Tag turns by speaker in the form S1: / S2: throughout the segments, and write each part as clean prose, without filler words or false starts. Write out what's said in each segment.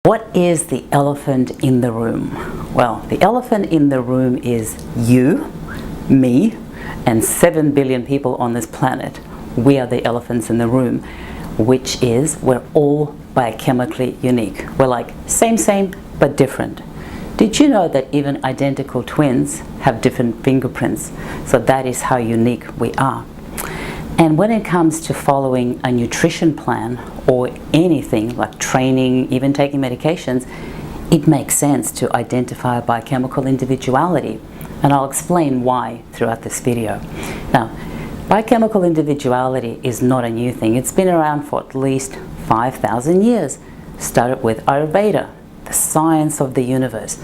S1: What is the elephant in the room? Well, the elephant in the room is you, me, and 7 billion people on this planet. We are the elephants in the room, which is we're all biochemically unique. We're like same, but different. Did you know that even identical twins have different fingerprints? So that is how unique we are. And when it comes to following a nutrition plan or anything like training, even taking medications, it makes sense to identify biochemical individuality. And I'll explain why throughout this video. Now, biochemical individuality is not a new thing. It's been around for at least 5,000 years. Started with Ayurveda, the science of the universe.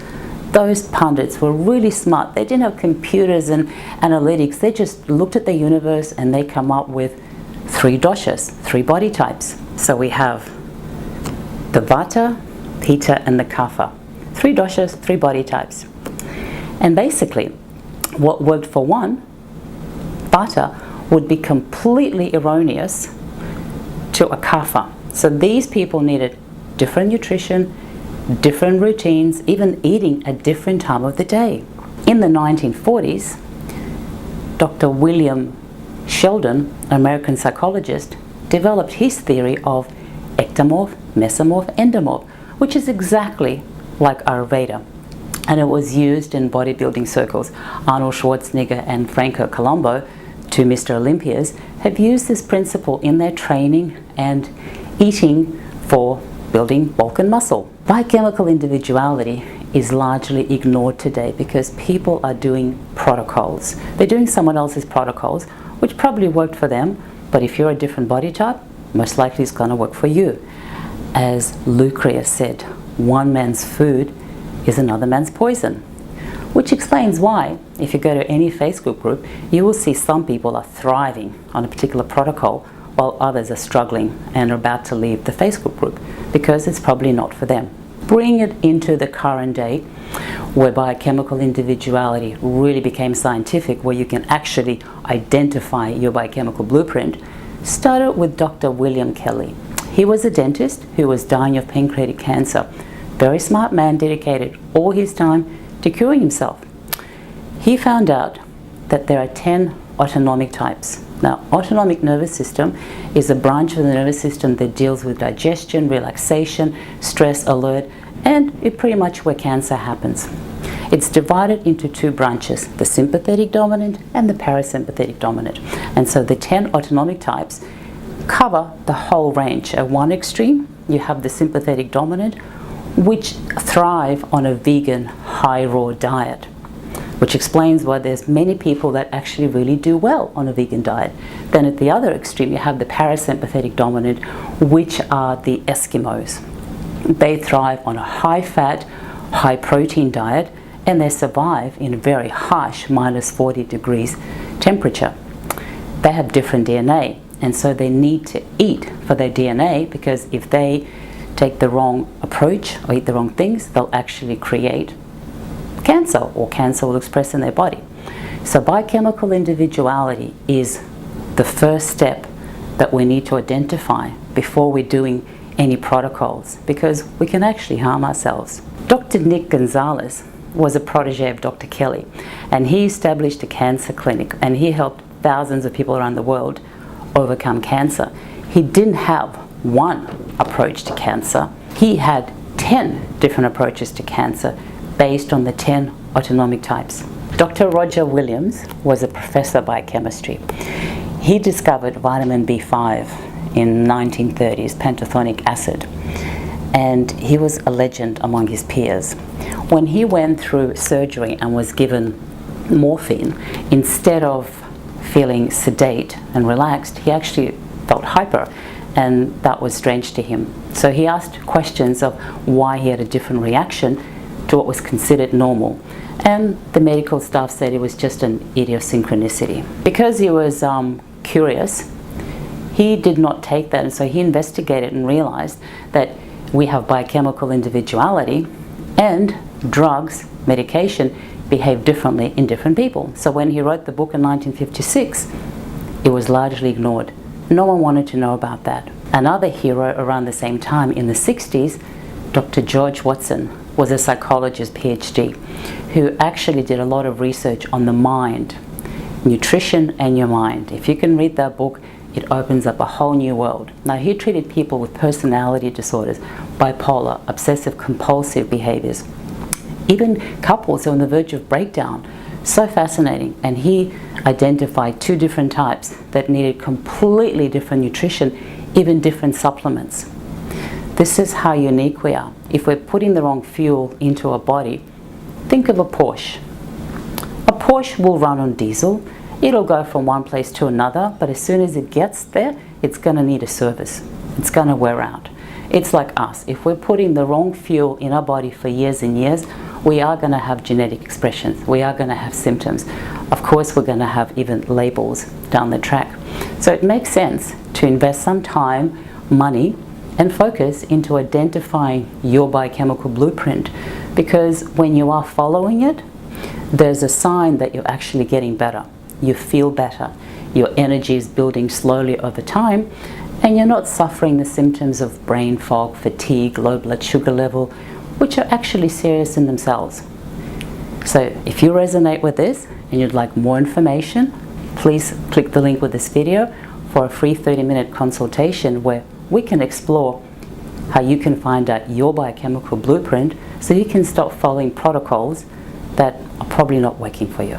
S1: Those pundits were really smart. They didn't have computers and analytics. They just looked at the universe and they come up with 3 doshas, 3 body types. So we have the Vata, Pitta, and the Kapha. 3 doshas, 3 body types. And basically, what worked for one, Vata, would be completely erroneous to a Kapha. So these people needed different nutrition, different routines, even eating at different time of the day. In the 1940s, Dr. William Sheldon, an American psychologist, developed his theory of ectomorph, mesomorph, endomorph, which is exactly like Ayurveda. And it was used in bodybuilding circles. Arnold Schwarzenegger and Franco Colombo, 2 Mr. Olympias, have used this principle in their training and eating for building bulk and muscle. Biochemical individuality is largely ignored today because people are doing protocols. They're doing someone else's protocols, which probably worked for them, but if you're a different body type, most likely it's going to work for you. As Lucretius said, one man's food is another man's poison, which explains why, if you go to any Facebook group, you will see some people are thriving on a particular protocol while others are struggling and are about to leave the Facebook group because it's probably not for them. Bring it into the current day where biochemical individuality really became scientific, where you can actually identify your biochemical blueprint. Started with Dr. William Kelly. He was a dentist who was dying of pancreatic cancer. Very smart man, dedicated all his time to curing himself. He found out that there are 10 autonomic types. Now, autonomic nervous system is a branch of the nervous system that deals with digestion, relaxation, stress, alert, and it's pretty much where cancer happens. It's divided into 2 branches, the sympathetic dominant and the parasympathetic dominant. And so the 10 autonomic types cover the whole range. At one extreme, you have the sympathetic dominant, which thrive on a vegan, high-raw diet, which explains why there's many people that actually really do well on a vegan diet. Then at the other extreme, you have the parasympathetic dominant, which are the Eskimos. They thrive on a high-fat, high-protein diet, and they survive in a very harsh -40 degrees temperature. They have different DNA, and so they need to eat for their DNA, because if they take the wrong approach or eat the wrong things, they'll actually create cancer, or cancer will express in their body. So biochemical individuality is the first step that we need to identify before we're doing any protocols, because we can actually harm ourselves. Dr. Nick Gonzalez was a protege of Dr. Kelly, and he established a cancer clinic, and he helped thousands of people around the world overcome cancer. He didn't have one approach to cancer. He had 10 different approaches to cancer based on the 10 autonomic types. Dr. Roger Williams was a professor of biochemistry. He discovered vitamin B5 in 1930s, pantothenic acid, and he was a legend among his peers. When he went through surgery and was given morphine, instead of feeling sedate and relaxed, he actually felt hyper, and that was strange to him. So he asked questions of why he had a different reaction to what was considered normal, and the medical staff said it was just an idiosyncraticity. Because he was curious, he did not take that, and so he investigated and realized that we have biochemical individuality, and drugs, medication, behave differently in different people. So when he wrote the book in 1956, it was largely ignored. No one wanted to know about that. Another hero around the same time in the 60s Dr. George Watson was a psychologist, PhD, who actually did a lot of research on the mind, nutrition and your mind. If you can read that book, it opens up a whole new world. Now, he treated people with personality disorders, bipolar, obsessive compulsive behaviors, even couples who are on the verge of breakdown. So fascinating. And he identified 2 different types that needed completely different nutrition, even different supplements. This is how unique we are. If we're putting the wrong fuel into our body, think of a Porsche. A Porsche will run on diesel. It'll go from one place to another, but as soon as it gets there, it's going to need a service. It's going to wear out. It's like us. If we're putting the wrong fuel in our body for years and years, we are going to have genetic expressions. We are going to have symptoms. Of course, we're going to have even labels down the track. So it makes sense to invest some time, money, and focus into identifying your biochemical blueprint, because when you are following it, there's a sign that you're actually getting better. You feel better. Your energy is building slowly over time, and you're not suffering the symptoms of brain fog, fatigue, low blood sugar level, which are actually serious in themselves. So if you resonate with this and you'd like more information, please click the link with this video for a free 30-minute consultation where we can explore how you can find out your biochemical blueprint so you can stop following protocols that are probably not working for you.